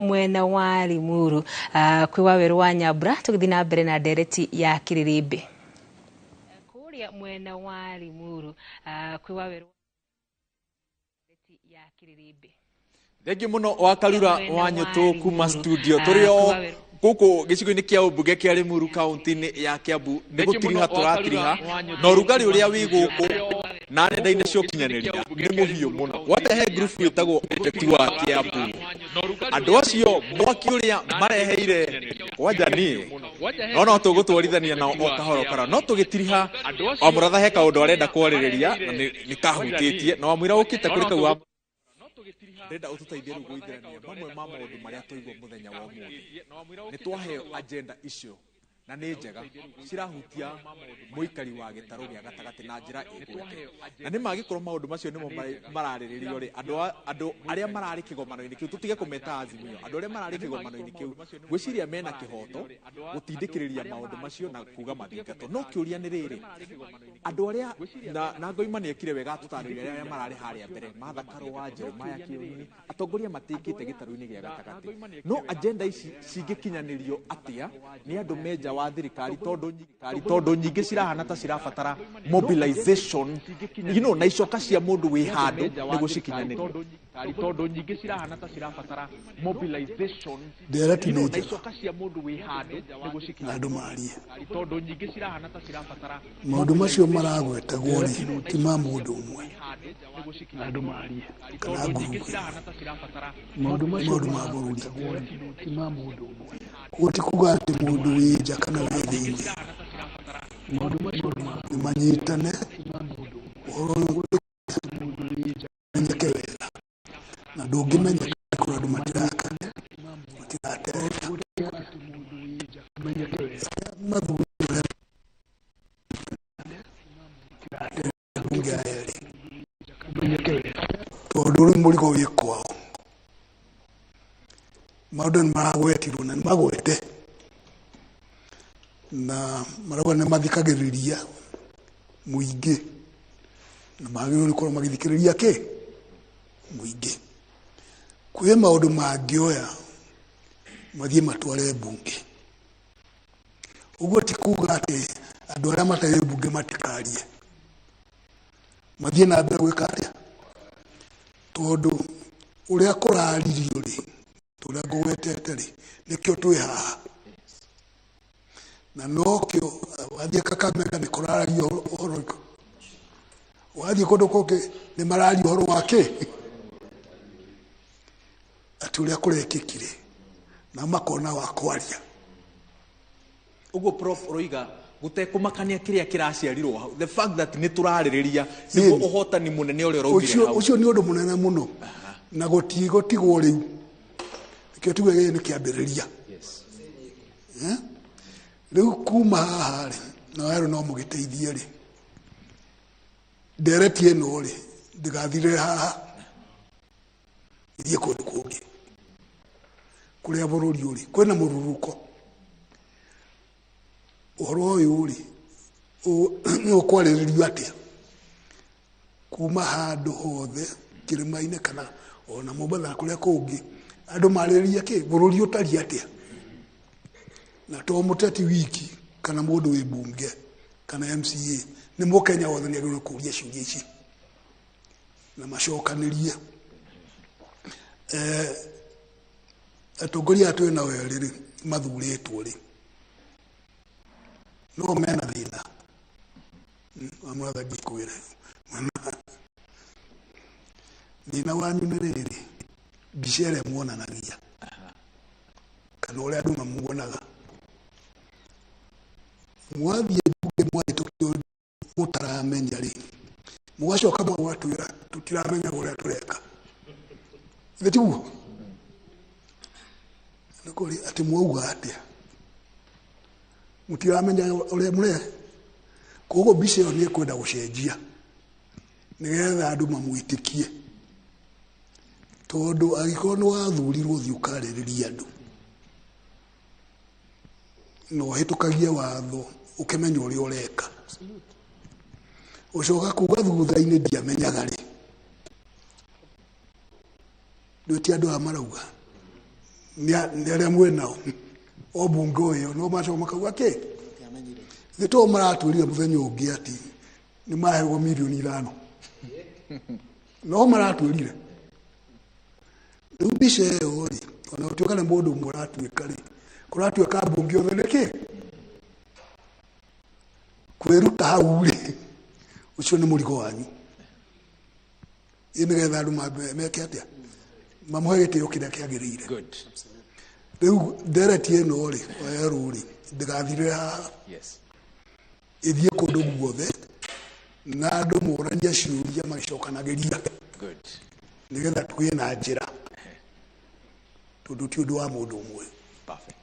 mwena wa Limuru kwi Waweru wa Nyambura tugithi na mbere na ndereti ya Kiririmbi kuria mwena wa Limuru kwi Waweru ya Kiririmbi. Thengi muno wa Karura wa Nyutu kuma studio turio guku gicigo-ini kia ubunge kia Limuru kaunti-ini ya Kiambu ni gutiriha turatiriha no rugari uria wi guku na nenda-ini cio kinyaniria ni muhiu muno watehe group yetagwo Objective wa Kiambu andu acio mwaki uria mareheire wajani no tugutwarithania nao o kahoro kara no tugitiriha o muratha he kaundu arenda kwaririria na ni kahutitie no amwira ukite kuri kau renda ututeithie ru guithirania mamwe ma maundu maria tuigwo muthenya wa umuthi ni twaheo agenda icio na ni njega cirahutia muikari wa gitaro gia gatagati na njira igwete na ni magikorwo maundu macio nimo marariririo ri andu aria marari kigomano-ini kiu tutige kumeta azimio andu aria marari kigomano-ini kiu gwiciria mena kihoto gutindikiriria maundu macio na kuga mathingato no kiuria ni riri andu aria na ngoima ni ekire wega tutariria aria marari haria mbere Martha Karua Jeremiah Kioni atongoria matikite gitaro-ini gia gatagati no agenda ici cingikinyanirio atia ni andu meja wa thirikari tondu nyingi cirahana ta cirabatara mobilization na icoka cia mundu wi handu niguo cikinyanirio tondu nyingi cirahana ta cirabatara mobilization na icoka cia mundu wi handu niguo cikinyanirio tondu nyingi cirahana ta cirabatara maundu macio maragwetegwo ri ti ma mundu umwe andu marie kana ngurubu maundu macio ma bururi ti ma mundu umwe uti kuga ati mundu wi nja kana wi thiini maundu macio ni manyitane mundu wi nja menyeke wega na ndungimenya kuna andu matirakane matiraterera menyeke wega mathuri tondu ri murigo wi kwao maundu ni maragwetirwo na ni magwete na marauga ni mathikagiriria muingi na magirwo ni korwo magithikiriria ki muingi kwi maundu mangioya mathie matware bunge uguo ti kuga ati andu aria matari bunge matikarie mathie na mbere gwika atia tondu uria kuraririo ri turia ngwetete ri nikio twi haha na nokio wathie Kakamega ni kurarario uhoro wathie kundu kungi ni marario uhoro wake ati uria kurekikire na makona wa kwaria uguo Prof Roiga gutekumakania kiria kiraciarirwo the fact that ni turaririria niguo uhotani munene uria raugire ucio ni undu munene muno na gotigwo riu nikio tuge ni kiambiriria riu kuma haha ri na wero no mugiteithie ri ndereti eno ri ndigathire haha ithie kundu kungi kuria bururi uri kwina mururuko uhoro uyu ri ukwariririo atia kuma handu hothe kirima-ini kana ona Mombasa kuria kungi andu maririria ki bururi utari atia na to muteti wiki kana mundu wi bunge kana MCA ni mukenya wothe ni agirwo kuria ciuria ici na macokanirie atongoria atu na weriri mathuritwo ri no mena thina amwatha gikwire thina wanyu ni riri bicere muonanagia kana uria andu mamuonaga mwathie bunge mwahitukio mutaramenya ri mugacoka mwatwira tutiramenya uria tureka thituo nikuri ati mwauga atia mutiramenya uria mure kogo bice ni kwenda gucenjia nigetha andu mamwitikie tondu agikorwo ni wathurirwo thi ukaririria andu no hitukagia watho ukimenya uria ureka ucoka kuga thutha-ini ndiamenyaga ri ndio ti andu amarauga ni aria mwena o bungo yo no macho makauga ke gito maratwirire muthenya ungi ati ni mahego milioni 5 no maratwirire ubishe ori ona utokana mundu muratwika ri kuratwika bungi othe niki kwiruta hau ri ucio ni murigo wanyu ine getha andu meke atia mamuhe gitio kiria kiagirire Good. riu ndereti ino ri oyeru ri ndigathire ha ithie kundu guothe na andu murania ciuria magicokanagiria Good. nigetha tugie na njira tundu ti undu wa mundu umwe. Perfect.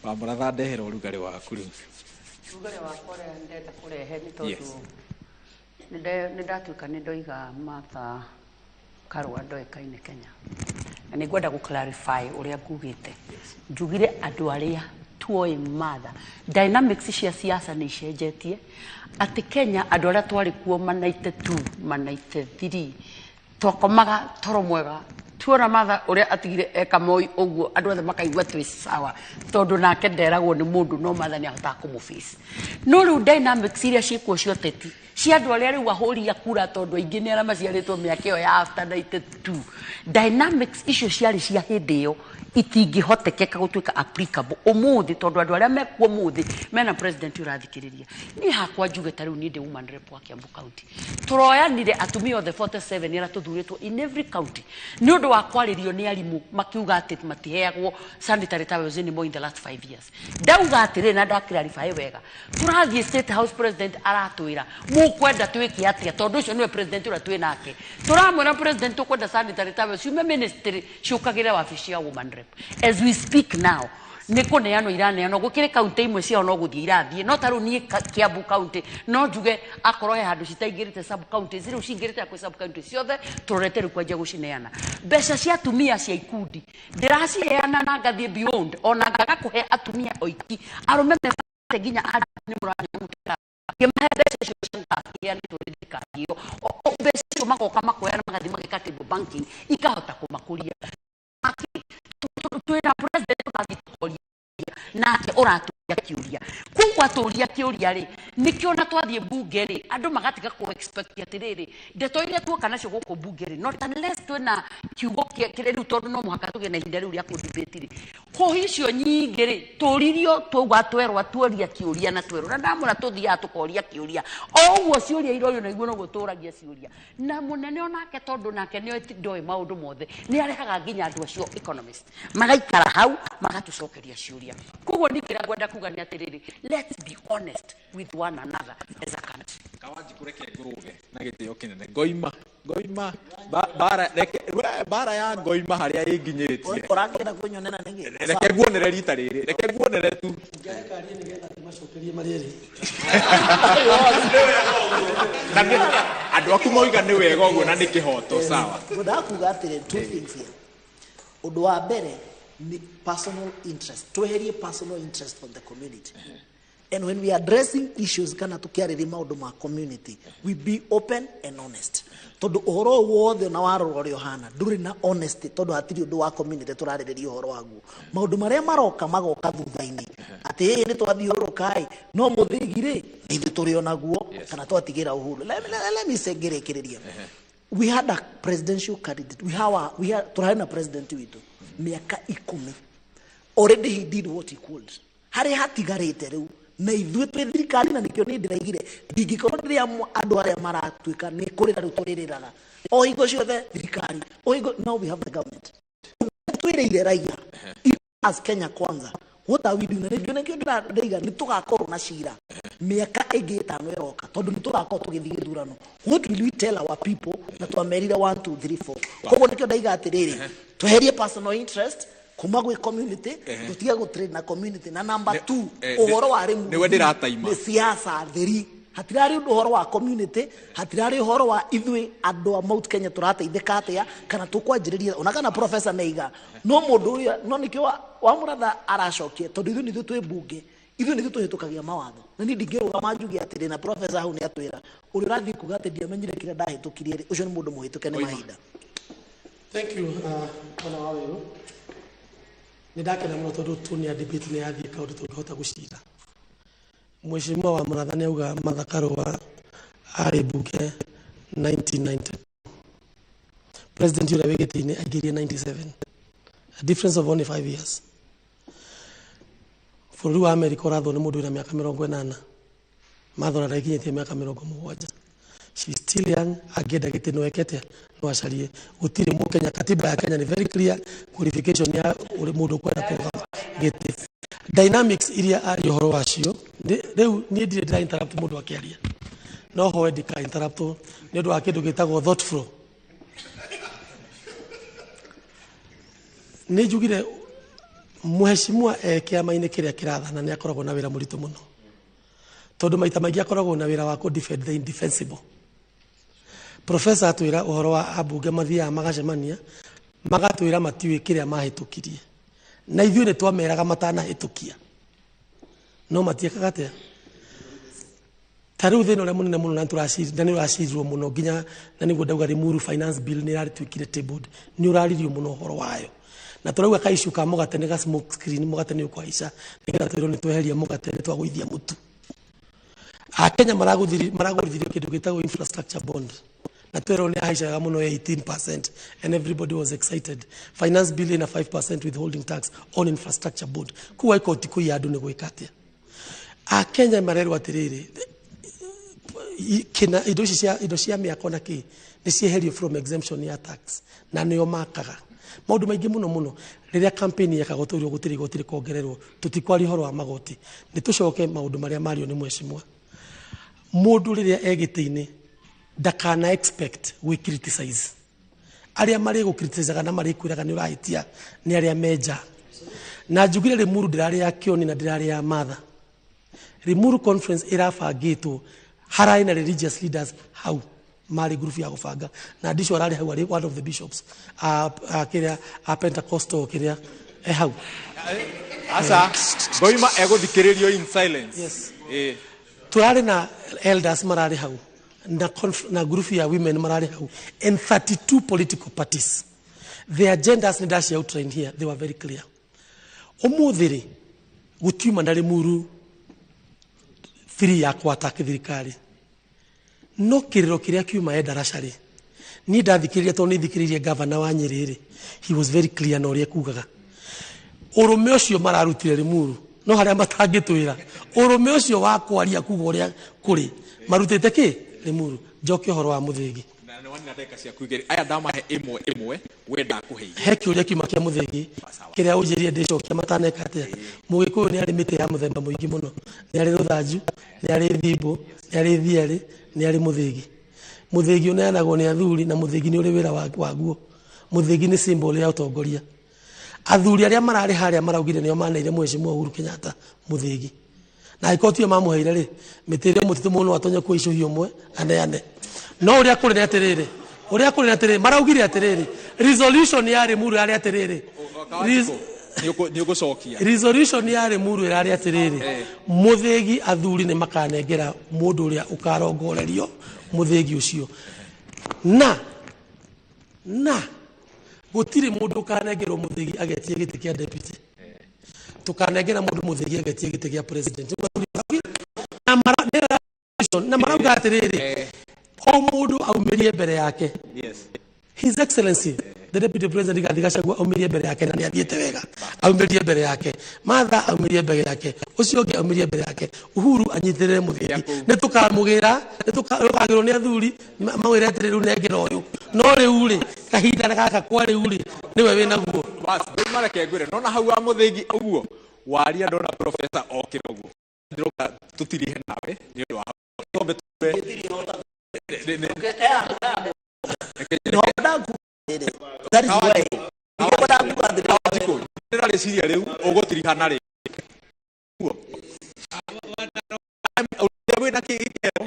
Wamuratha ndehera urugari waku riu. Urugari wakwa ria ndenda kurehe ni tondu nindatuika nindoiga Martha Karua ndoikaine Kenya na ningwenda gu clarify uria ngugite njugire andu aria tuoi Martha dynamics cia siasa ni icenjetie ati Kenya andu aria twari kuo manaite 2 manaite 3 twakomaga toro mwega tuona Martha uria atigire eka Moi uguo andu othe makaigua twi sawa tondu nake nderagwo ni mundu no Martha ni ahota kumuface no riu dynamics iria ciikuo cio teti cia andu aria riu ahuri kura tondu aingi ni aria maciaritwo miaka iyo ya after 92 dynamics icio ciari cia hindi iyo itingihotekeka gutuika applicable umuthi tondu andu aria mekuo muthi mena president urathikiriria ni hakwa njuge ta riu ni ndi woman rep wa Kiambu County turoyanire atumia othe 47 era tuthuritwo in every county ni undu wa kwaririo ni arimu makiuga ati matiheagwo sanitary towels in the last 5 years ndauga atiri na ndakirarifai wega turathie state house president aratwira mukwenda twiki atia tondu ucio niwe president ura twi nake turamwira president ukwenda sanitary towels yume ministry ciukagire wabici ya woman rep as we speak now niko neano iraneano gukire county imwe cia no guthie irathie no taru ni Kiambu County no njuge akoro he handu citaingirite sub county zero cingirite kwa sub county ciothe turetere kwanja gucineana mbeca cia atumia cia ikundi ndiraciheana na ngathie beyond ona ngagakuhe atumia oiki arume mebate nginya ni muranyuta kemahe mbeca cio cia ni turidikagio mbeca cio magoka makoyana magathie magikate banking ikahota kumakuria twina president ugathikoria nake uraturia kiuria kugwa turia kiuria ri nikio na twathie bunge ri andu magatiga ku expect atiriri ndeto ile tuoka nacio guku bunge ri not unless twina kiugo kire riu tondu no muhaka tuge na ihinda riu ria ku debate ri ko icio nyingi ri turirio tugwa twerwa tuoria kiuria na twerwa na ndamura tuthia tukoria kiuria oguo ciuria irorio na iguo no guturagia ciuria na munene onake tondu nake ni ndoi maundu mothe ni arehaga nginya andu acio economist magaikara hau magatucokeria ciuria kugo nikira gwenda kuga ni atiriri let's be honest with one another as a country Kawanji kureke nguruge na gitio kinene ngoima bara ya ngoima haria inginyitie urangenda kunyonena ningi reke guonere rita riri reke guonere tu ngekaria nigetha timacokerie mariri na andu aku moiga ni wega uguo na ni kihoto sawa ndakuga atire two things here undu wa mbere ni personal interest tweherie personal interest from the community and when we are addressing issues kana tukiarĩrĩria maũndũ ma community we be open and honest tondu uhoro wothe na warora ũrĩa ũhana ndũrĩ na honesty tondu hatiri ũndũ wa community turarĩrĩria ũhoro waguo maũndũ marĩa magoka thutha-inĩ atĩ nĩ twathiũrũkai no mũthigirĩ ithuĩ tũrĩ onaguo kana twatigira Uhuru let me say ngerekereria we had a presidential candidate turarĩ na president witũ miaka 10 already he did what he could harĩ hatigarĩte rĩu na ithuĩ twĩ thirikari na nikio ni ndiraigire ndingĩkorwo rĩrĩa andũ arĩa maratuĩka nĩ kũrĩra rĩu tũrĩrĩraga o hingo ciothe thirikari o hingo now we have the government twĩrĩire raia as Kenya Kwanza what are we doing nikio ndĩraiga nĩ tũgakorwo na cira mĩaka ĩngĩ 5 ĩroka tondũ nĩ tũgakorwo tũgĩthiĩ gĩthurano what will we tell our people na twamerire 1 2 3 4 koguo nikio ndaiga atĩrĩrĩ tweherie personal interest kuma gwe community tutiga go trade na community na number 2 uhoro wa rimu ni wendi rataima ni siasa theri hatirari uhoro wa community hatirari uhoro wa ithui andu a Mount Kenya turateithika atia kana tukwanjiriria ona kana professor Neiga no mundu uyu no nikio wa muratha aracokie tondu ithui ni twi bunge ithui ni tuhitukagia mawatho na ni ndingiruga manjugi atiri na professor hau ni atwira uri rathi kuga ati ndiamenyire kire ndahitukirie ri ucio ni mundu muhituke ni mahinda. Thank you, Honorable. Nidakena muno tondu tunia debate ni yathie kaundu tungihota gucira. Mheshimiwa wa Murathani auga Martha Karua ari bunge 1990. President yule wegeti-ini aigirie 97. A difference of only 5 years. Bũrũri wa America ũrathwo nĩ mũndũ wĩna mĩaka 80. Martha ndaikinyĩtie mĩaka 70. She is still young. Angĩenda gĩtĩ no ekete no acarie. Gũtirĩ Mũkenya, katiba ya Kenya ni very clear, qualification ya mũndũ kwenda kũrũgama gĩtĩ. Dynamics iria ari ũhoro wacio rĩu niĩ ndirĩ ndĩra interrupt mũndũ akĩaria. No hoe ndika interrupt nĩ ũndũ wa kĩndũ gĩtagwo thought flow. Nĩ njugire Mheshimiwa kĩama-inĩ kĩrĩa kĩrathana nĩ akoragwo na wĩra mũritũ mũno, tondũ maita maingĩ akoragwo na wĩra wa ku defend the indefensible. Professor atwĩra ũhoro wa ambunge mathiaga magacemania magatwĩra matiũĩ kĩrĩa mahĩtũkirie, na ithuĩ nĩ twameraga matanahĩtũkia no matiekaga atĩa. Ta rĩu thĩna ũrĩa mũnene mũno na nĩ ũracirirwo mũno nginya na nĩguo ndauga Limuru finance bill nĩ ĩrarĩtuĩkire tabled, nĩ ũraririo mũno ũhoro wayo, na turauga kaishu ka mũgate nĩ ga smoke screen, mũgate nĩ ũkwaica nĩgetha twĩrwo nĩ tweheria mũgate nĩ twagũithia mũtu. Akenya maragũrithirio kĩndũ gĩtagwo infrastructure bond, na twĩrwo nĩ ahaicaga mũno 18% and everybody was excited. Finance bill ina 5% withholding tax on infrastructure bond. Kuwa ikoti kũiya andũ nĩ gwĩka atĩa? Akenya marerwo atĩrĩrĩ, kina indo cia mĩako na kĩ nĩ cieherio from exemption ya tax, na nĩo makaga maũndũ maingĩ mũno rĩrĩa campaign yekagwo tũrio gũtirĩ igoti rĩkongererwo, tũtikwari horo wa magoti. Nĩ tũcoke maũndũ marĩa mario nĩ mheshimiwa. Mũndũ rĩrĩa egĩtĩ-inĩ ndakana expect we criticize. Arĩa marĩ gũcriticizaga na marĩ kwĩraga nĩ ũrahĩtia nĩ arĩa menja. Na njugire Limuru ndĩrarĩ ya Kioni na ndĩrarĩ ya Martha. Limuru conference ĩrabangĩtwo harai na religious leaders hau mari group ya gũbanga na ndisho ararĩ hau arĩ one of the bishops kĩrĩa Pentecostal kĩrĩa hau asa boima egũthikĩrĩrio in silence. Yes. Turarĩ na elders mararĩ hau na group ya women mararĩ hau and 32 political parties. The agendas nĩ ndaci outline here, they were very clear. Ũmũthĩ gũtiuma na Limuru free ya kwataka thirikari no kiriro kiria kiuma edaracari ni ndathikiriria to ni thikiririe governor wa Nyeri. He was very clear na uria kugaga urume ucio mararutire Limuru no haria matangitwira urume ucio wa kwaria kuga uria kuri marutite ki Limuru. Njoke horo wa Muthingi na wani na ndeka cia kuigeri aya ndamahe imwe wenda kuheia he kiuria kiuma kia Muthingi kiria ujirie ndicokia mataneka atia. Mugikuyu ni ari mite ya muthemba muingi muno, ni ari ruthanju, ni ari thimbo, ni ari thiari, ni ari Muthingi. Muthingi uneanagwo ni athuri na Muthingi ni uri wira waguo. Muthingi ni symbol ya utongoria. Athuri aria marari haria maraugire nio maneire Mheshimiwa Uhuru Kenyatta Muthingi na ikoti mamuheire ri mitire mutitu muno atonye kwa icuhio mwe aneane no uria kuri ni atiriri maraugire atiriri resolution ya Limuru ari atiriri resolution ya Limuru irari atiriri Muthingi athuri ni makanengera mundu uria ukarongorerio Muthingi ucio na gutire mundu ukanengerwo Muthingi agetie giti kia deputy tukanengera mundu Muthingi agetie giti kia president na marauga atiriri o mundu aumirie mbere yake. Yes. His Excellency the Deputy President Rigathi Gachagua aumirie mbere yake na niathiete wega aumirie mbere yake. Martha aumirie mbere yake, ucio ngi aumirie mbere yake. Uhuru anyitirire Muthingi ne tukamugira ne tukagirwo ni athuri mawire atiriri nengera uyu no riu ri kahinda na gaka kwa riu ri niwe wina guo bas mareke ngwire nona hau wa Muthingi uguo waria ndona professor okira uguo ndiroka tutirihe nawe ni undu wa tombe that is why ndĩrarĩ ciria rĩu ũgũtirihana rĩ wĩna kĩgĩkeno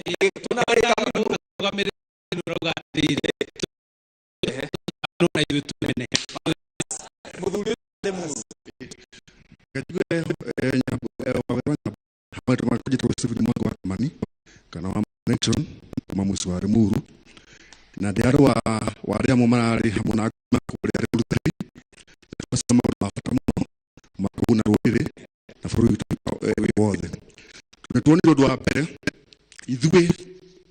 Limuru na ndiaro wa ria mo marari hamwe na kuria rutari basama bafata muno kuguna rurire na bũrũri wothe. Tuonire ũndũ wa mbere ithuĩ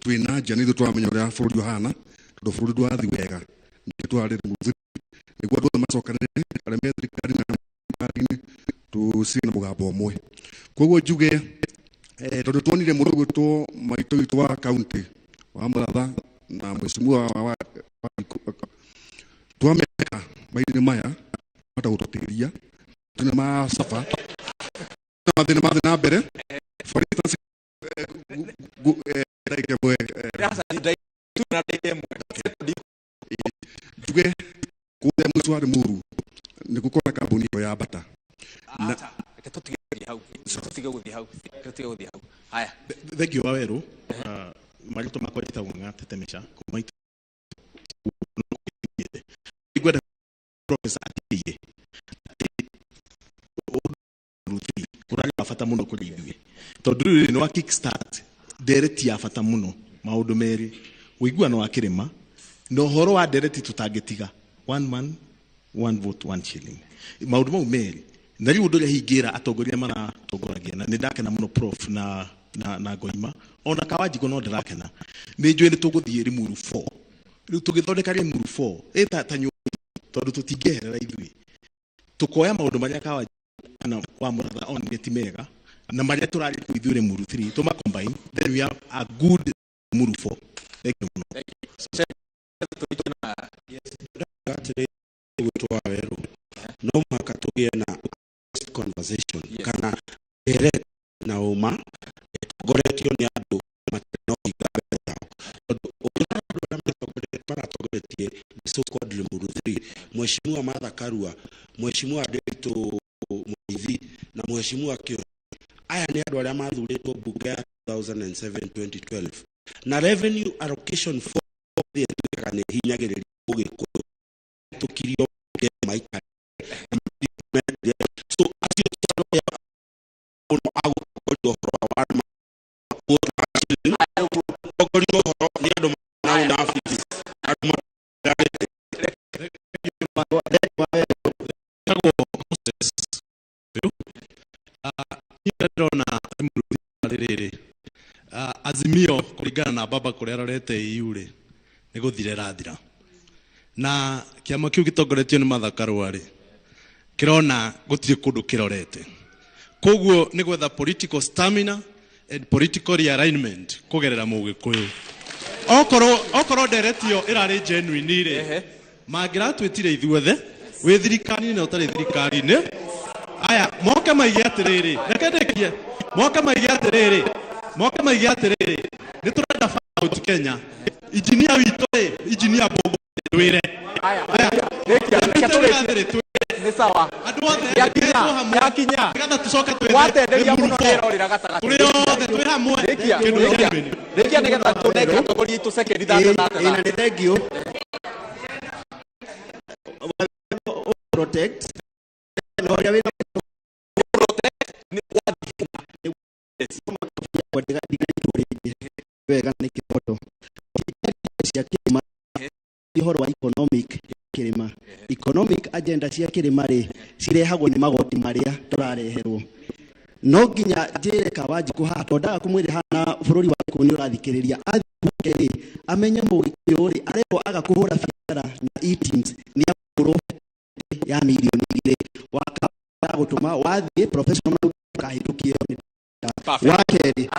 twĩna nja nĩ tũramenya ũrĩa bũrũri ũhana tondũ bũrũri ndwathi wega nĩ twarĩ nĩguo andũ othe macokanĩrĩre arĩa me thirikari na thirikari-inĩ tũcire na mũgambo ũmwe. Koguo njuge tondũ tuonire mũndũ gwĩtwo maitũ witũ wa kaunti wa Mũratha na mheshimiwa wa twameka mahinda maya hata gũtũtĩria tuna masafa na mathĩna na mbere for instance njuge kũrĩa mũico wa Limuru nĩ gũkorwo kambuni ĩyo ya Bata. Thank you Waweru. Marito makwa njĩtagwo Ng'ate Mĩca kuma igwenda professor atiye kurari bata muno kuri ithuĩ tondũ rĩrĩ nĩ wa kickstart ndereti ya bata muno maũndũ merĩ ũiguano wa kĩrĩma na ũhoro wa ndereti tũtangĩtiga one man one vote one shilling maũndũ mau merĩ na rĩu ũndũ ũrĩa hingĩra atongoria maratongoragia na nĩ ndakena muno prof na Ngoima ona Kawanjiko no ndĩrakena nĩ njũĩ nĩ tũgũthiĩ Limuru 4 rĩu tũgĩthondeka Limuru 4 ta nyũmba tondũ tũtingĩherera ithuĩ tukoya maũndũ marĩa Kawanjiko na wa Mũratha on ti mega na marĩa tũrarĩ ithuĩ Limuru 3 tũma combine then we have a good Limuru 4. Thank you. Waweru no mwaka tũgĩe na conversation kana direct na uma goretio ni andu matino igabeta tondũ maratogeretie so called Limuru 3 mheshimiwa Martha Karua mheshimiwa Nderitu Mũithi na mheshimiwa Kĩo aya ni andu arĩa mathurĩtwo bunge ya 2007-2012 na revenue allocation for the kana hinyagĩrĩria ũgĩkũyũ tukirio maika so asio ono agu kodo wa azimio kuringana na baba kuria rorete iure ni guthire rathira na kiama kiu gitongoretio ni Martha Karua ri kirona gutire kundu kirorete koguo ni gwetha political stamina and political realignment kugerera Mũgĩkũyũ okoro nderetio irari genuine ri mangiratwitire ithuothe wi thirikari na utari thirikari-ini aya moke maige atiriri rekendekie moke maige atiriri ni turenda out Kenya engineer witũ engineer Mbũgũ twire aya ni sawa yakinya gatha tucoka twethe watenderia muno nirorira gatagati turi othe twi hamwe rekia nigetha tuneke atongoria itu second ina ni thank you protect no ya wina protect ni wega ni kipoto cia kirima ihoro wa economic agenda cia kirima ri cirehagwo ni magoti maria turareherwo no nginya njire Kawanjiko hato ndaga kumwire hana bururi wa kuni urathikiriria athikiri amenye Mũgĩkũyũ ri areko aga kuhura biashara na e-teams ni akuru ya milioni 2 waka gutuma wathie professional kahitukie wakeri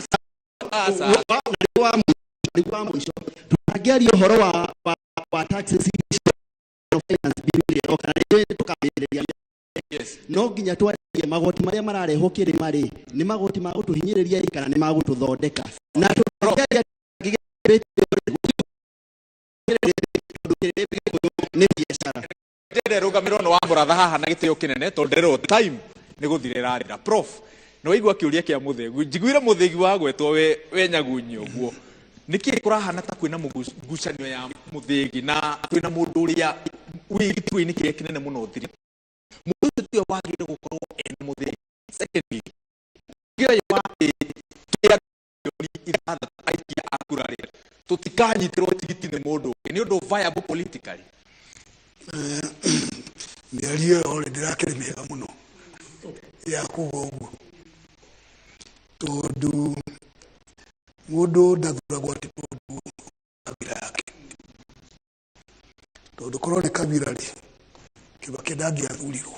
wa mwisho tunageria uhoro wa taxes finance bill ro kana ndio tukamĩrĩria no nginya twarie magoti maria mararehwo kĩrĩma ri ni magoti ma gutuhinyĩrĩria kana ni magũtuthondeka na tunageria ni biashara ndere rugamiro no wa Mũratha haha na gĩtĩo kĩnene tondero time ni guthire rarira prof no igua kiuria kia Mũthĩgi njiguire Mũthĩgi wa gwetwo we Nyagunyi ũguo niki kurahana ta kwina mũgucanio ya Mũthĩgi na twina mũndũ ũrĩa wĩgitwe-inĩ kĩrĩa kĩnene mũno thiri mũndũ ũcio tio wagĩrĩire gũkorwo ena Mũthĩgi secondly ngira wa kĩrĩa ithathatũ aikia akura rĩrĩ tũtikanyitirwo tigiti nĩ mũndũ nĩ ũndũ viable politically mĩario ĩyo ndĩrakĩrĩ mĩega mũno ya kugogo tondu mundu ndathuragwo ati tondu kabira yake tondu korwo ni kabira ri Kibaki ndangiathurirwo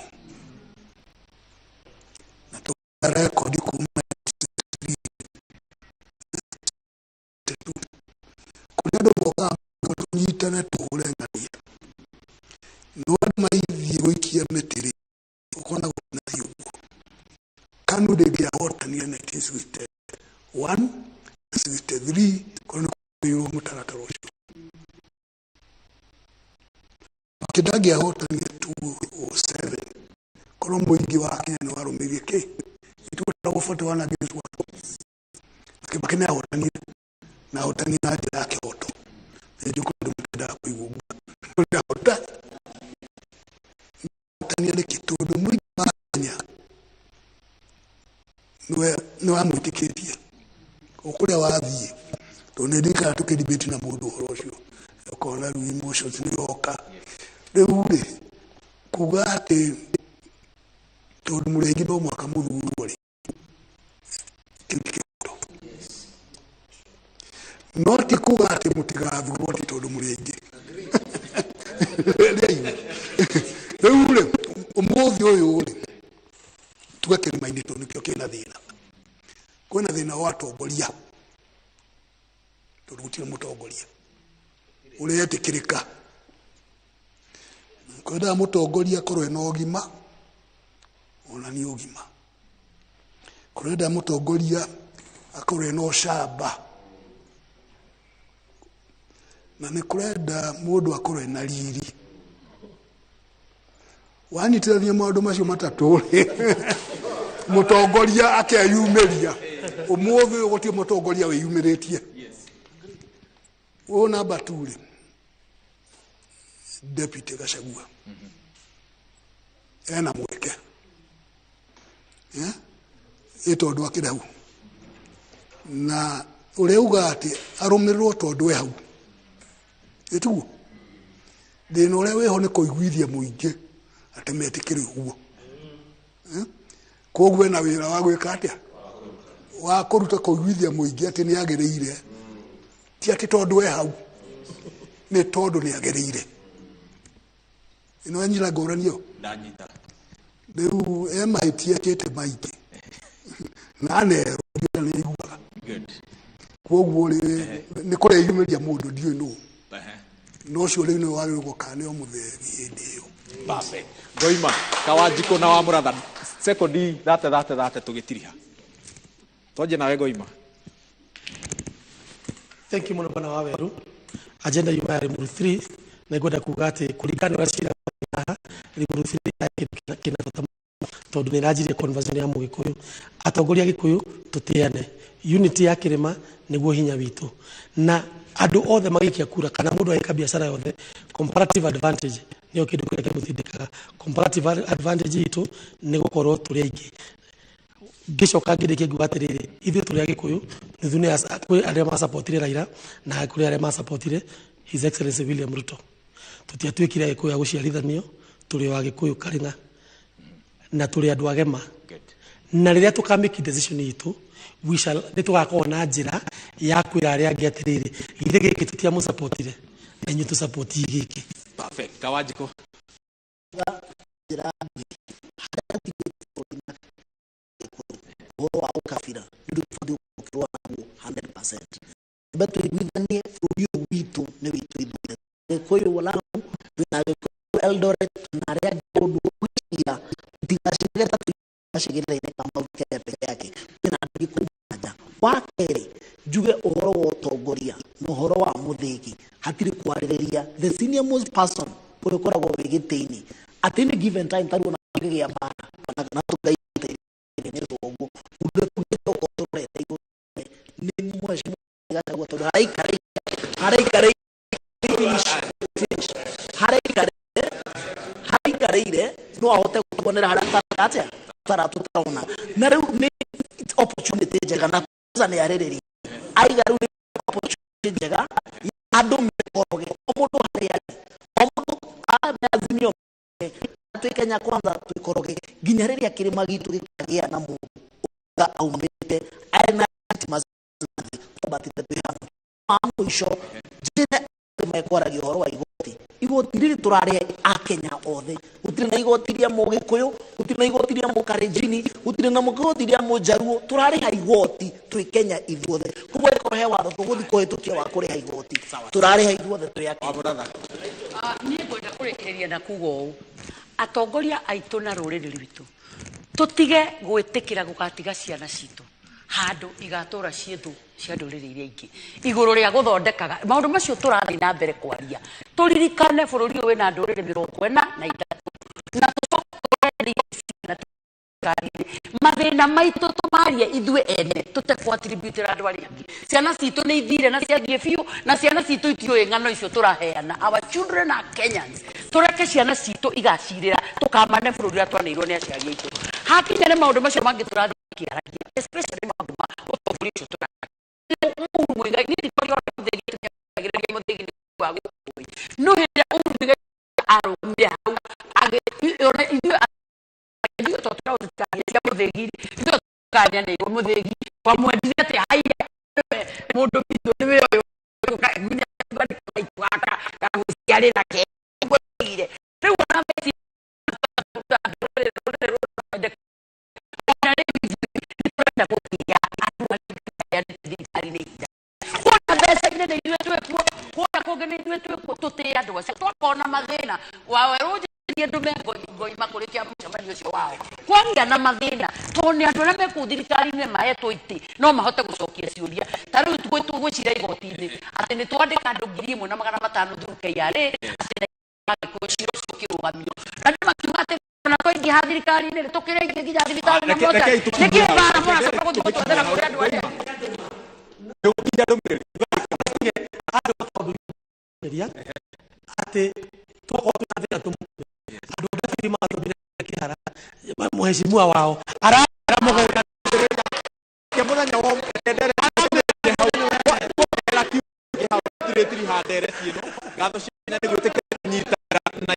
na tũgĩa rekondi kuma kũrĩa andũ mokaga tũnyitane tũhũre ng'ania no andũ maithiĩ gũikia mĩtĩ rĩ ũkona gũthiĩ ũguo KANU ndĩngĩahotania 1961 63 korwo nĩ kũrĩirwo mũtaratara ũcio ndangĩahotania 207 korwo mũingĩ wa Kenya nĩ warũmĩrĩire kĩ itũra gũbata wanangĩrĩrwo Kibaki nĩ ahotania na ahotania na njĩra ya kĩhoto nĩnjũ kũndũ mũtenda kũigua ũguo ahotania nĩ kĩtũndũ mũingĩ wa Kenya nĩ wamwĩtĩkĩtie ũkũrĩa wathiĩ tondũ nĩ ndikara tũkĩdibĩti na mũndũ ũhoro ũcio ũkona rĩu emotions nĩ yoka rĩu rĩ kuga atĩ tondũ mũrĩngi no mwaka mũthurwo rĩ no ti kuga atĩ mũtigathurwo atĩ tondũ mũrĩngi rĩu rĩ ũmũthĩ ũyũ rĩ tuge kĩrĩma-inĩ tondũ nĩkĩo kĩna thĩna kwĩna thĩna wa atongoria tondũ gũtirĩ mũtongoria ũretĩkĩrĩka kwenda mũtongoria korwo ena ũgima ona nĩ ũgima kwenda mũtongoria akorwo ena ũcamba na nĩ kwenda mũndũ akorwo ena riri wanyitithania maũndũ macio matatũ mũtongoria akeyumĩria ũmũthĩ gũtirĩ mũtongoria wĩyumĩrĩtie ũyũ namba 2 rĩ Deputy Gachagua ena mweke ĩtondũ akĩrĩ hau na ũrĩa uga atĩ arũmĩrĩrwo tondũ e hau ĩtuguo thĩna ũrĩa wĩho nĩ kũiguithia mũingĩ atĩ metĩkĩre ũguo koguo ena wĩra wa gwĩka atĩa wa kũruta kũiguithia mũingĩ atĩ nĩ agĩrĩire ti atĩ tondũ e hau nĩ tondũ nĩ agĩrĩire ino anyira ngũranio ndanyita rĩu mahĩtia kĩte maingĩ na nero nĩ iguaga koguo nĩ kũreyumĩria mũndũ ndiũĩ nũ no ũcio rĩu nĩ wagĩrĩirwo gũkaneo mũtheri hĩndĩ ĩyo Ngoima Kawanjiko na wa Mũratha sekondi thate tũgĩtiriha twanjie nawe Ngoima. Thank you mũno bwana Waweru. Agenda yuma ya Limuru 3 na ngwenda kuga atĩ kũringana na cira haha Limuru 3 kina tondũ nĩ ranjirie conversation ya Mũgĩkũyũ atongoria Gĩkũyũ tũtĩane unity ya kĩrĩma nĩguo hinya witũ na andũ othe magĩkia kura kana mũndũ agĩka biacara yothe comparative advantage nĩyo kĩndũ kĩrĩa kĩmũtindĩkaga comparative advantage itũ nĩ gũkorwo tũrĩ aingĩ ngĩcoka ngĩrĩkia nguga atĩrĩrĩ ithuĩ tũrĩ Agĩkũyũ nuthu nĩ kwĩ arĩa macapotire Raila na kũrĩ arĩa macapotire His Excellency William Ruto tũtiatuĩkire Agĩkũyũ a gũciarithanio tũrĩ o Agĩkũyũ Karĩng'a na tũrĩ andũ agema na rĩrĩa tũkamake decision itũ nĩ tũgakorwo na njĩra ya kwĩra arĩa angĩ atĩrĩrĩ githĩ gĩkĩ tũtiamũsapotire na inyuĩ tũsapoti gĩkĩ. Perfect. Kawanjiko wa ukabira ndio tufanye kwa 100% betu ibidanie fudio witu ne witu ibidanie koyo wala na Eldoret na rea godu kushia digashigeta digashigeta ile kama peke yake na ndikumaja wakere juge ohoro wa utongoria no horo wa muthiki hatiri kwarĩrĩria the senior most person kuri kora go wigitini at any given time taru na ya bara na tugaite ni rogo ni mheshimiwa Gachagua todo haraikarĩire no ahote kuonera harĩa tara tutaona na rĩu nĩ opportunity njega na tuza nĩ arĩrĩria aiga rĩu nĩ opportunity njega andũ mekoroge mũndũ harĩa mũndũ ameazimio atĩ Kenya kwanza twikoroge nginya riria kirima gitu gikagia na mundu aumite aina batite hamu isho jine mekwaragia horo wa igoti riri turare akenya othe gutire na igoti ria mugikuyu gutire na igoti ria mukarejini gutire na igoti ria mujaruo turare ha igoti twi Kenya ithuothe kubo ikohe watho tuguthi kuhitukia wa kuri ha igoti turare ha ithuothe twi akenya ni ngwenda kurekereria na kugo atongoria aitu na ruriri rwitu tutige gwitikira gukatiga ciana citu handu igatura ciethu cia nduriri iria ingi iguru ria guthondekaga maundu macio turathi na mbere kwaria turirikane bururi uyu na nduriri 43 na mathina maitu tumarie ithue ene tutekwatribute andu aria angi ciana citu ni ithire na ciathie biu na ciana citu itioe ng'ano icio turaheana our children are Kenyans tureke ciana citu igacirira tukamane bururi atwaneirwo ni aciari aitu hakinya ni maundu macio mangi turathi kiaragia especially maundu ma utongoria ucio turathi mwiga ni tikorio muthegi muthegi wa gukui no hende umuga arumia hau age ithue ndio totoro ya muthegi ndio kanya ni muthegi kwa mwendire ate haya mundu bitu ni wewe gunya ngani kaitwaka kaguciari na ke ngire riu na mesi tukona mathina waweruji ndu mengo imakurikia mchambanio cio wao kwaria na mathina toni andu na mekuthirikari ne mahetwo iti no mahote gucokia ciuria tariu twicira igoti-ini ati ni twandika andu 1,500 through KRA ati kuciro cikirugamio na makiuga ati na koingi ha thirikari-ini tukire nginya thirikari na moja niki bara mwana kwa gutwethera kuri andu aria ati toko tunathina tumu andu ndafiri matubire kihara muheshimiwa wao ara mugereka ke muthenya wo endere tiri handere ciino gatho ciina ni gwitikira nyitara na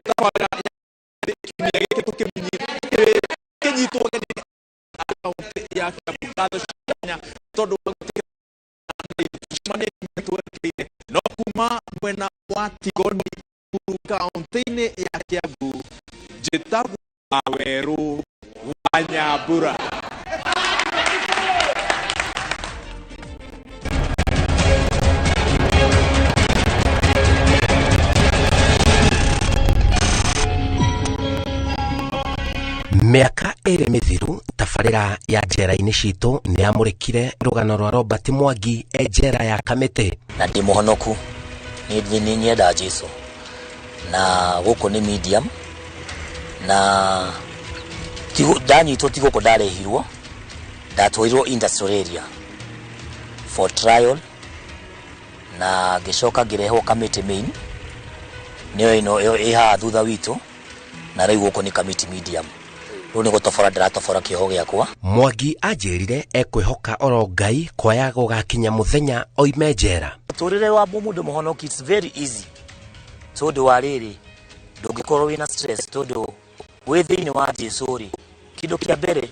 tawara kimia giki tukimenyire kinyitwo geni ya gatho ciina tondu no kuma mwena wa Tigoni kaunti-ini ya Kiambu njitagwo Waweru wa Nyambura. Miaka iri mithiru tabarira ya njera-ini citu ni amurikire rugano rwa Robert Mwangi njera ya Kamiti na ndi muhonoku ni nyenda Jesu na guku ni medium na tigo dani to tigo ko darehirwo ndatwirwo industrial area for trial na gicoka ngireho Kamiti main niyo ino iha thutha witu na riu guku ni Kamiti medium runi gutofora ndiratofora kiho giakwa. Mwangi anjirire ekwihoka oro Ngai kwaya gugakinya muthenya oime njera. Turire wa mundu muhonoki it's very easy tondu wa riri ndungikorwo wina stress tondu wi thiini wa Jesu ri kindu kia mbere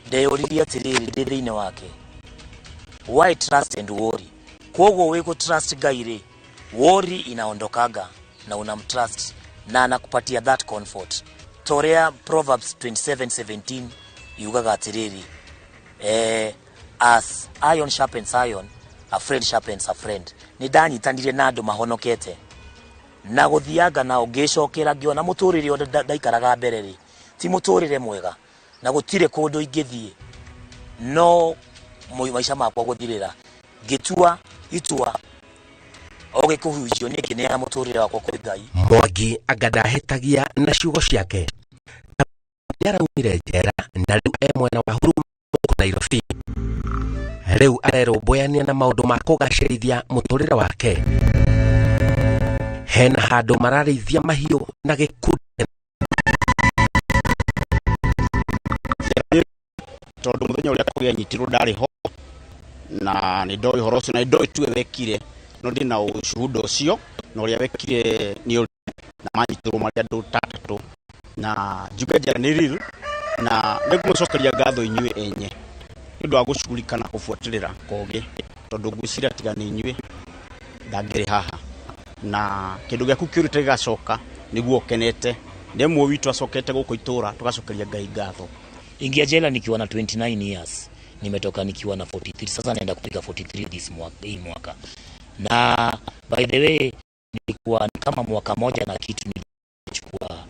ndeyuriria atiriri ndi thiini wake why trust and worry koguo wi ku trust Ngai ri worry inaondokanga na unamtrust na anakupatia that comfort. Torea Proverbs 27:17 yugaga atiriri as iron sharpens iron a friend sharpens a friend. Ni danyitanire na andu mahonokete na guthianga na ngicokera ngiona muturire o ndaikaraga mbere ri ti muturire mwega na gutire kundu ingithie no maisha makwa guthirira gitua itua oge kuhujio ni kinea muturire wakwa kwa Ngai. Mwangi agadahetagia na ciugo ciake araumire njera na riu mwena wa Huruma Nairobi riu arerũmbũyania na maundu ma kugacĩrithia muturire wake hena handu mararĩithia mahiũ na gĩkundi tondu muthenya uria kugia nyitirwo ndari ho na ni ndoi horo ucio na ndoi tuwe wekire no ndi na ushuhuda ucio no uria wekire ni na manyitirwo mari andu tatatu na juga jara nĩ real na nĩngũcokeria ngatho inyuĩ enye nĩ ũndũ wa gũcugurika na kũbuatĩrĩra Kogi tondũ ngwĩciria tiga nĩ inyuĩ ndangĩrĩ haha na kĩndũ gĩaku kĩũrĩte gĩgacoka nĩguo ũkenete ndemwe witũ acokete gũkũ itũra tugacokeria Ngai ngatho. Ingia jela nikiwa na 29 years, nimetoka nikiwa na 43, sasa naenda kupiga 43 hii mwaka. Na by the way nilikuwa kama mwaka moja na kitu nilichukua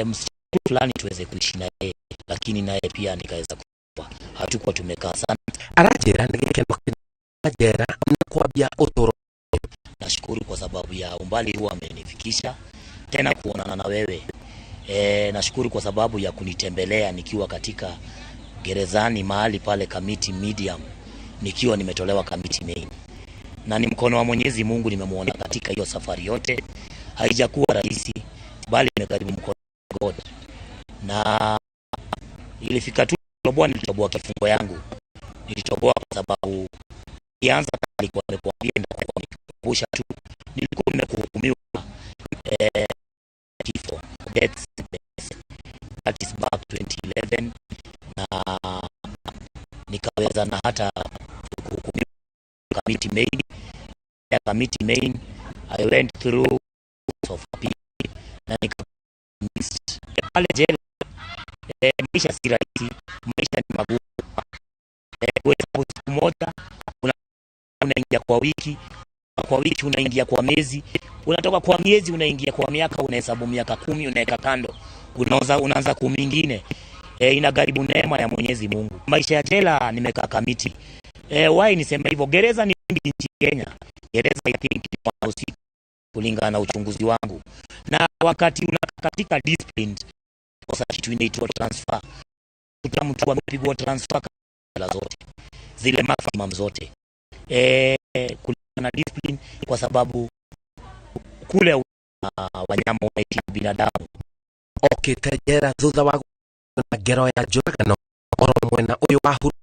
msichana fulani tuweze kuishi na yeye, lakini naye pia nikaweza kuwa hatukuwa tumekaa sana. Arajera nigekeno ajera mnakwambia utoro. Nashukuru kwa sababu ya umbali huu amenifikisha tena kuonana na wewe. Nashukuru kwa sababu ya kunitembelea nikiwa katika gerezani mahali pale Kamiti Medium, nikiwa nimetolewa Kamiti Main. Na ni mkono wa Mwenyezi Mungu nimemuona katika hiyo safari yote. Haijakuwa rahisi bali nimekaribu mkono wa God. Na ilifika tu nilitoboa kifungo yangu. Nilitoboa kwa sababu ianza alikuwa amekuambia ndio nikukumbusha tu nilikuwa nimekuhukumiwa kifo death sentence. That is back 2011 na nikaweza na hata kuhukumiwa Kamiti Main. Kamiti Main I went through of appeal na nikamissed pale jela. Maisha si rahisi, maisha ni magumu. Kwa siku moja unaingia kwa wiki unaingia kwa miezi, unatoka kwa miezi unaingia kwa miaka, unahesabu miaka 10 unaweka kando, unaanza kumingine. Inagharibu neema ya Mwenyezi Mungu. Maisha ya jela nimekaa Kamiti. Why nisema hivyo? Gereza ni nchi Kenya. Gereza I think ni usiku kulingana na uchunguzi wangu. Na wakati unakatika discipline kwa kitu inaitwa transfer. Mtu amepigwa transfer kala zote. Zile maximum zote. Kulingana na discipline kwa sababu kule wanyama wanaishi binadamu. Okay, tajera thutha wa ngero ya njũragano oro mwena ũyũ wa huru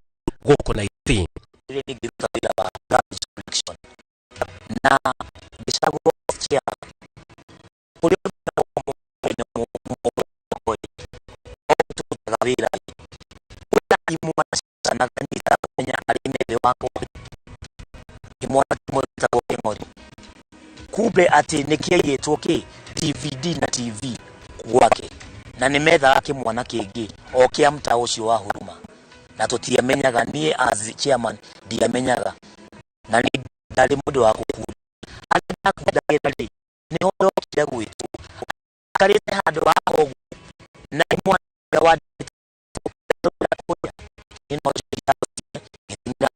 gũkũ na ithi ile ngiruka bila garbage collection na bisagwo chia kule gavira kuna imwa sana kanisa kwenye alimele wako imwa mmoja kwa ngori kube ati nikiye toke DVD na TV kwake na nimetha ake mwana kĩngĩ okia mta ũcio wa Huruma na tutiamenyaga nie as chairman ndiamenyaga na ni ndari mundu wa gukura alikudagira ri ni hondo kire gwitu akarite handu wako na mwana wa kuya ino ina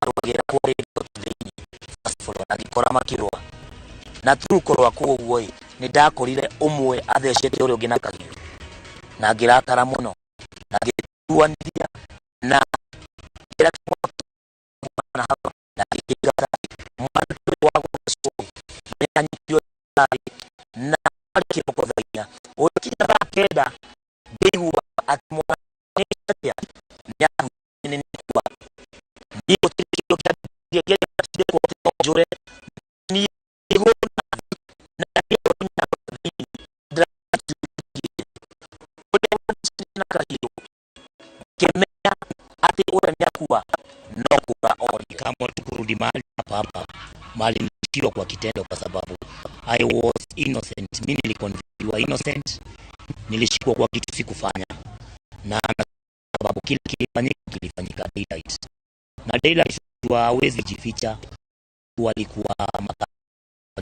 arogera kwa ndo thini asifolo na gikora makirwa na turukorwa kuo ni ndakorire umwe athecete uri ungi na kagiu na ngirakara muno na ngituanithia na kila na hapa na kigata mwana wa gusoi na nyitio na alikuwa dhaia ukitaka keda bihu atmona ya ni kwa ndio kitu kwa jure ni kemea ati uraniakua nokura ori kama tukurudi mahali hapa mahali nilishindwa kwa kitendo kwa sababu I was innocent. Mimi nilikonviwa innocent, nilishikwa kwa kitu sikufanya na sababu kile kilifanyika daylight na daylight hawezi jificha, walikuwa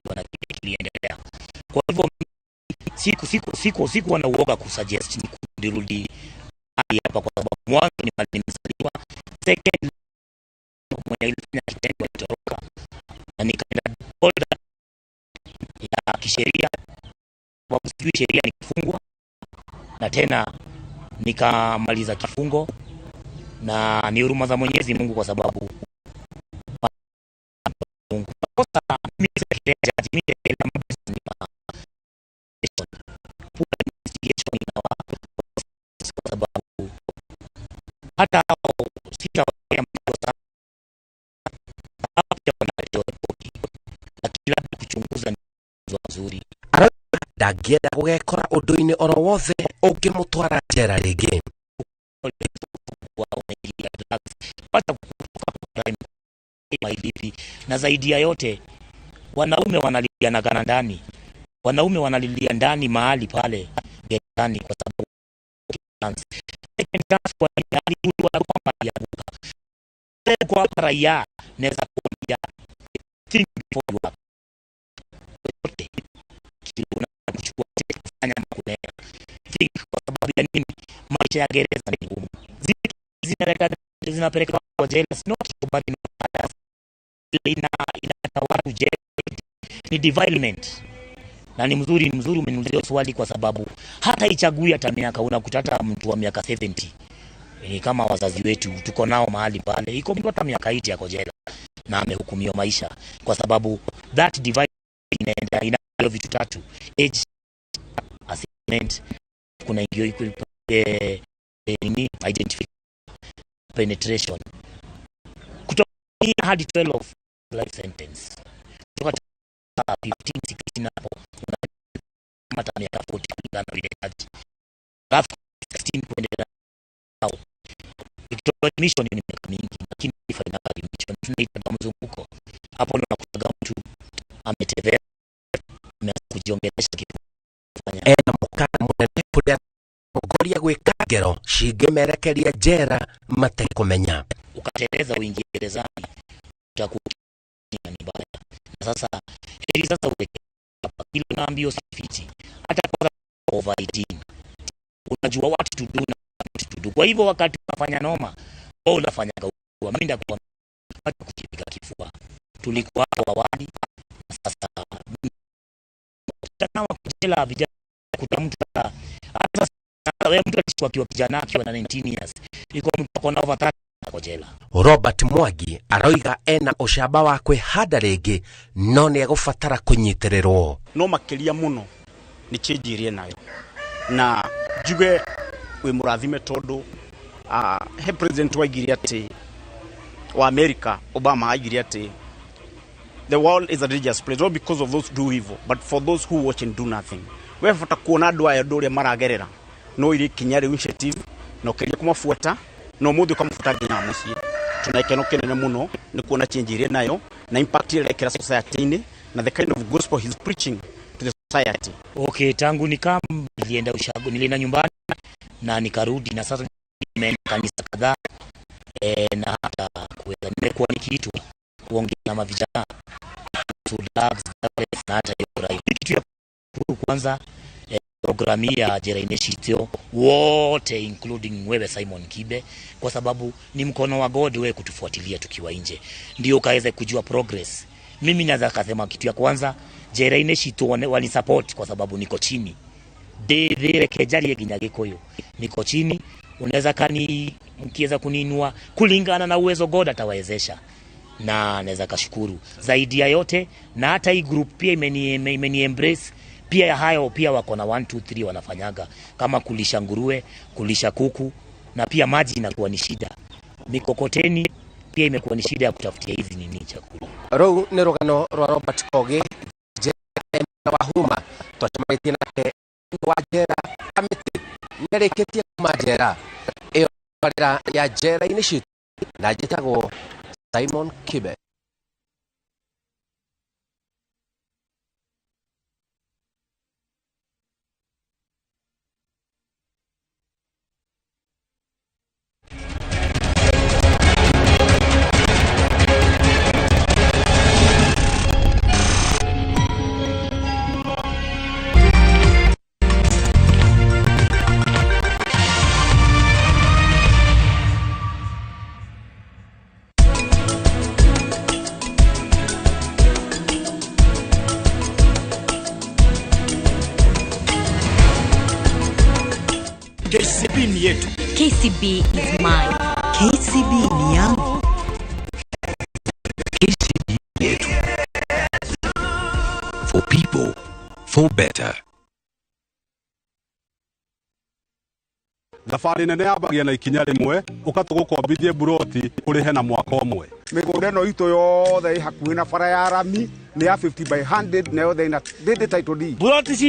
wana kiliendelea. Kwa hivyo siku wana uoga kusuggest nirudi hapa kwa sababu mwanzo ni nimezaliwa, second mwenye ilifanya kitendo kitoroka na nikaenda older ya kisheria kwa sababu sheria ni kufungwa na tena nikamaliza kifungo na ni huruma za Mwenyezi Mungu kwa sababu Mungu kosa mimi kwa sababu hata sita ya mtoto hapo wanajua lakini labda kuchunguza ni nzuri ndangĩenda gũgekora ũndũ-inĩ oro wothe ũngĩmũtwara njera rĩngĩ. Na zaidi ya yote wanaume wanaliliana ndani. Wanaume wanalilia ndani mahali pale gerezani kwa sababu kwa raia naweza kuambia think before you act. Kuchukua kufanya makuna think kwa sababu ya nini? Maisha ya gereza ni ngumu. Zinapeleka kwa jela not kubali inatawala jela ni development. Na ni mzuri umeniulizia swali kwa sababu hata ichagui hata miaka unakuta hata mtu wa miaka 70 ni kama wazazi wetu tuko nao mahali pale iko mtu hata miaka 80 yako jela na amehukumiwa maisha kwa sababu that divide ina vitu tatu: age, assessment, kuna identification, penetration. Kutoka hadi 12 life sentence. Kutoka 15 16 hapo mata miaka 40 kulingana na ile kazi. Alafu 16 kuendelea nao. Ikitoa mission ni miaka mingi, lakini final mission tunaita kama mzunguko. Hapo ndo unakuta mtu ametevea na kujiongelesha kitu kufanya. Mukana munene kuria ogoria gwika ngero cingimerekeria njera matekumenya. Ukateleza uingie gerezani utakuwa ni mbaya. Na sasa heri sasa uweke hapa kile naambio sifichi hata kwa over 18 unajua what to do na what to do. Kwa hivyo wakati unafanya noma au unafanya kwa minda kwa kujipiga kifua tulikuwa hapo awali. Sasa kama kujela vijana kutamta hata wewe mtu alikuwa kijana akiwa na 19 years iko mtu na over 30 kwa jela. Robert Mwangi aroiga ena ucamba wa kwihanda ringi no ni egubatara kunyitirerwo. No makiria muno ni chenjirie nayo na juge we murathime tondu he president wa Igiriati wa America Obama Igiriati the world is a dangerous place not because of those who do evil but for those who watch and do nothing. We fata kuona andu aya nduria maragerera no iri kinyari initiative no kiria kumafuata no muthi ukamfuata nginya mucii. Tunaikeno kinene muno ni kuona change ire nayo na impact ile kila society ni na the kind of gospel he's preaching to the society. Okay, tangu nikam nilienda ushago nilienda nyumbani na nikarudi na sasa nimeenda kanisa kadhaa na hata kuweza nimekuwa nikiitwa kuongea na mavijana to labs na hata hiyo kitu ya kwanza programu ya Jera Initiative wote including wewe Simon Kibe kwa sababu ni mkono wa God wewe kutufuatilia tukiwa nje ndio ukaweza kujua progress. Mimi naweza kusema kitu ya kwanza Jera Initiative wani support kwa sababu niko chini de kejali ginyage koyo niko chini unaweza kani mkiweza kuniinua kulingana na uwezo God atawezesha na naweza kashukuru zaidi ya yote na hata hii group pia imeni embrace pia ya hayo pia wako na 1 2 3 wanafanyaga kama kulisha nguruwe, kulisha kuku na pia maji inakuwa ni shida. Mikokoteni pia imekuwa ni shida ya kutafutia hizi nini chakula. Rou ni rugano rwa Robert Kogi Jera wa Huruma twachamaitie nake wa Jera amiti nereketie kuma Jera iyo ya Jera Initiative na jitagwo Simon Kibe. KCB ni yetu. KCB is mine. KCB ni yangu. KCB yetu. For people, for better. Thabarĩ nene yambagia na ikinya rĩmwe ũkatũgũkombithie buroti ũrĩhe na mwaka ũmwe. Mĩgũnda ĩno itũ yothe ĩ hakuhĩ na bara ya rami nĩ ya 50 by 100 na yothe ĩna title deed.